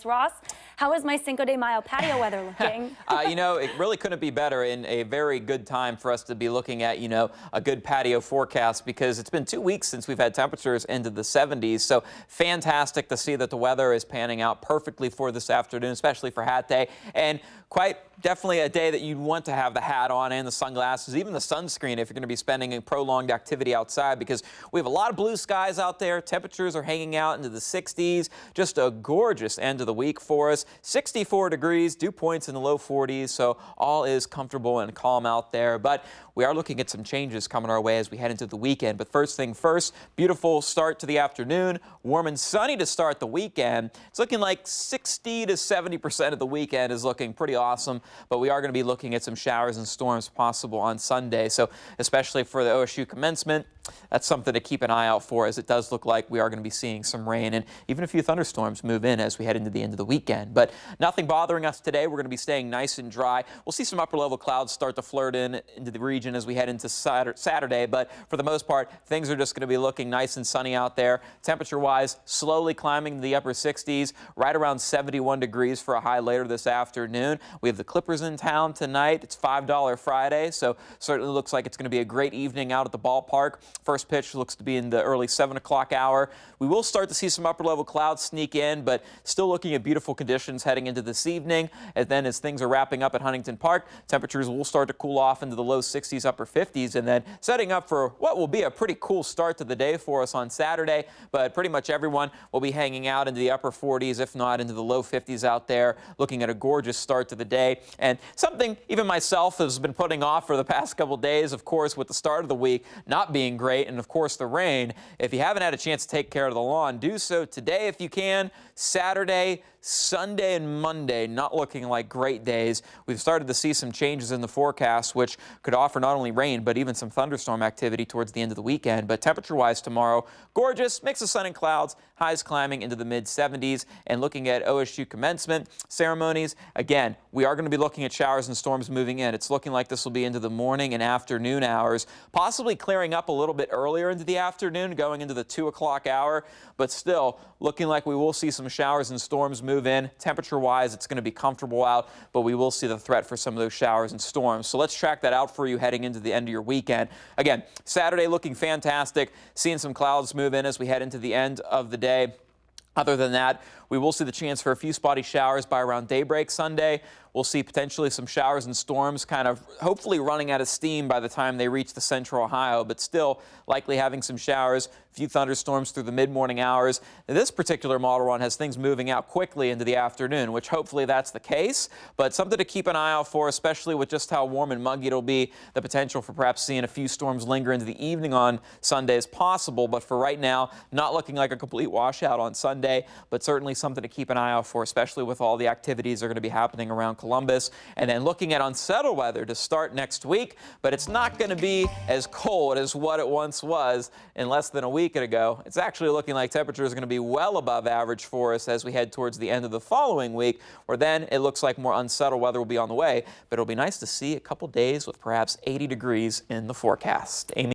Ross, how is my Cinco de Mayo patio weather looking? It really couldn't be better, in a very good time for us to be looking at, a good patio forecast, because it's been 2 weeks since we've had temperatures into the 70s. So fantastic to see that the weather is panning out perfectly for this afternoon, especially for hat day. And quite definitely a day that you'd want to have the hat on and the sunglasses, even the sunscreen if you're going to be spending a prolonged activity outside, because we have a lot of blue skies out there. Temperatures are hanging out into the 60s. Just a gorgeous end of the week for us. 64 degrees, dew points in the low 40s, so all is comfortable and calm out there. But we are looking at some changes coming our way as we head into the weekend. But first thing first, beautiful start to the afternoon, warm and sunny to start the weekend. It's looking like 60 to 70% of the weekend is looking pretty awesome, but we are going to be looking at some showers and storms possible on Sunday. So especially for the OSU commencement, that's something to keep an eye out for, as it does look like we are going to be seeing some rain and even a few thunderstorms move in as we head into the end of the weekend. But nothing bothering us today. We're going to be staying nice and dry. We'll see some upper level clouds start to flirt into the region as we head into Saturday, but for the most part, things are just going to be looking nice and sunny out there. Temperature-wise, slowly climbing to the upper 60s, right around 71 degrees for a high later this afternoon. We have the Clippers in town tonight. It's $5 Friday, so certainly looks like it's going to be a great evening out at the ballpark. First pitch looks to be in the early 7 o'clock hour. We will start to see some upper level clouds sneak in, but still looking at beautiful conditions heading into this evening. And then as things are wrapping up at Huntington Park, temperatures will start to cool off into the low 60s, upper 50s, and then setting up for what will be a pretty cool start to the day for us on Saturday. But pretty much everyone will be hanging out into the upper 40s, if not into the low 50s out there, looking at a gorgeous start to the day. And something even myself has been putting off for the past couple days, of course, with the start of the week not being great, and of course the rain. If you haven't had a chance to take care of the lawn, do so today if you can. Saturday, Sunday, and Monday not looking like great days. We've started to see some changes in the forecast, which could offer not only rain but even some thunderstorm activity towards the end of the weekend. But temperature-wise tomorrow, gorgeous mix of sun and clouds, highs climbing into the mid-70s. And looking at OSU commencement ceremonies, again, we are going to be looking at showers and storms moving in. It's looking like this will be into the morning and afternoon hours, possibly clearing up a little bit earlier into the afternoon, going into the 2 o'clock hour, but still looking like we will see some showers and storms move in. Temperature-wise, it's going to be comfortable out, but we will see the threat for some of those showers and storms. So let's track that out for you heading into the end of your weekend. Again, Saturday looking fantastic, seeing some clouds move in as we head into the end of the day. Other than that, we will see the chance for a few spotty showers by around daybreak Sunday. We'll see potentially some showers and storms kind of hopefully running out of steam by the time they reach the central Ohio, but still likely having some showers, a few thunderstorms through the mid-morning hours. Now, this particular model run has things moving out quickly into the afternoon, which hopefully that's the case, but something to keep an eye out for, especially with just how warm and muggy it'll be. The potential for perhaps seeing a few storms linger into the evening on Sunday is possible, but for right now, not looking like a complete washout on Sunday, but certainly something to keep an eye out for, especially with all the activities that are going to be happening around Columbus. And then looking at unsettled weather to start next week, but it's not going to be as cold as what it once was in less than a week ago. It's actually looking like temperatures are going to be well above average for us as we head towards the end of the following week, where then it looks like more unsettled weather will be on the way. But it'll be nice to see a couple days with perhaps 80 degrees in the forecast. Amy?